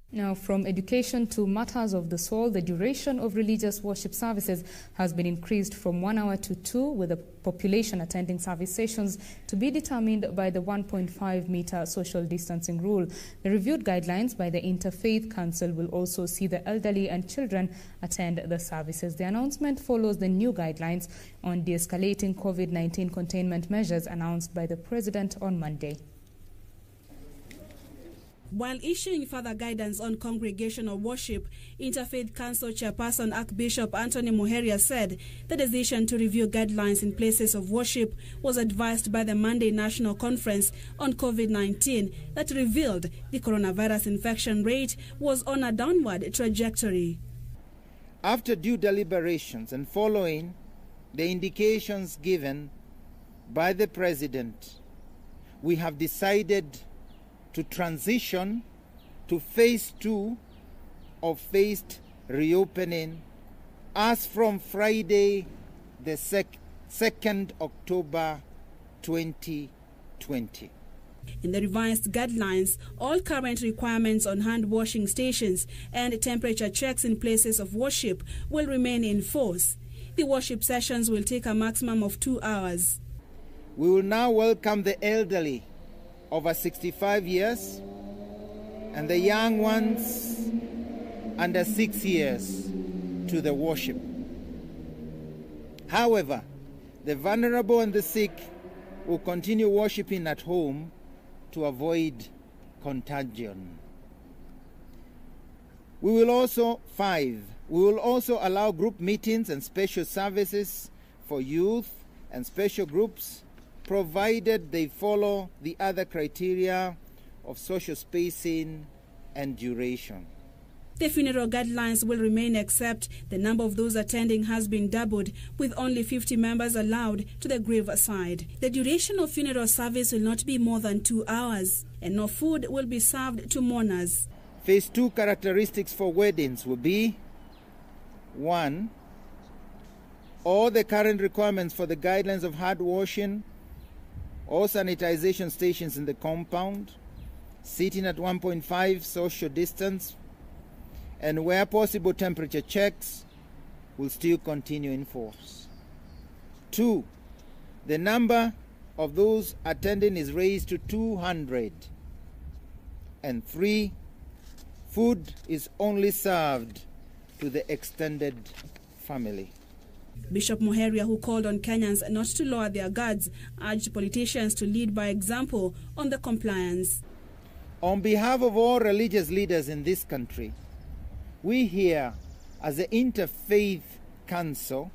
Now, from education to matters of the soul, the duration of religious worship services has been increased from 1 hour to 2, with the population attending service sessions to be determined by the 1.5-meter social distancing rule. The reviewed guidelines by the Interfaith Council will also see the elderly and children attend the services. The announcement follows the new guidelines on de-escalating COVID-19 containment measures announced by the President on Monday. While issuing further guidance on congregational worship, Interfaith Council Chairperson Archbishop Anthony Muheria said the decision to review guidelines in places of worship was advised by the Monday National Conference on COVID-19 that revealed the coronavirus infection rate was on a downward trajectory. After due deliberations and following the indications given by the President, we have decided to transition to phase 2 of phased reopening as from Friday, the 2nd October 2020. In the revised guidelines, all current requirements on hand washing stations and temperature checks in places of worship will remain in force. The worship sessions will take a maximum of 2 hours. We will now welcome the elderly over 65 years and the young ones under 6 years to the worship. However, the vulnerable and the sick will continue worshiping at home to avoid contagion. We will also allow group meetings and special services for youth and special groups, provided they follow the other criteria of social spacing and duration. The funeral guidelines will remain, except the number of those attending has been doubled, with only 50 members allowed to the grave side. The duration of funeral service will not be more than 2 hours, and no food will be served to mourners. Phase 2 characteristics for weddings will be: 1. All the current requirements for the guidelines of hand washing or sanitization stations in the compound, sitting at 1.5 social distance, and where possible temperature checks will still continue in force. 2. The number of those attending is raised to 200. And 3. Food is only served to the extended family. Bishop Muheria, who called on Kenyans not to lower their guards, urged politicians to lead by example on the compliance. On behalf of all religious leaders in this country, we here, as the Interfaith Council,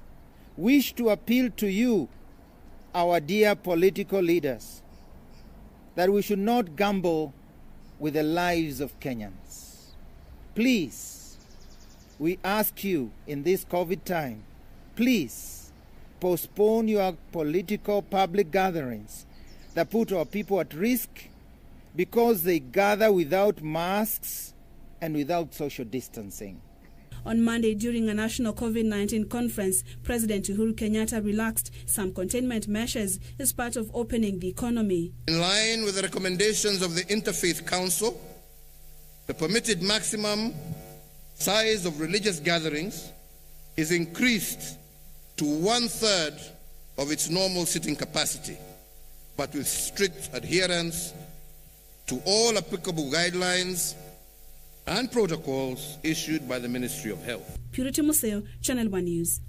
wish to appeal to you, our dear political leaders, that we should not gamble with the lives of Kenyans. Please, we ask you in this COVID time, please postpone your political public gatherings that put our people at risk because they gather without masks and without social distancing. On Monday, during a national COVID-19 conference, President Uhuru Kenyatta relaxed some containment measures as part of opening the economy. In line with the recommendations of the Interfaith Council, the permitted maximum size of religious gatherings is increased to 1/3 of its normal sitting capacity, but with strict adherence to all applicable guidelines and protocols issued by the Ministry of Health. Purity Museo, Channel 1 News.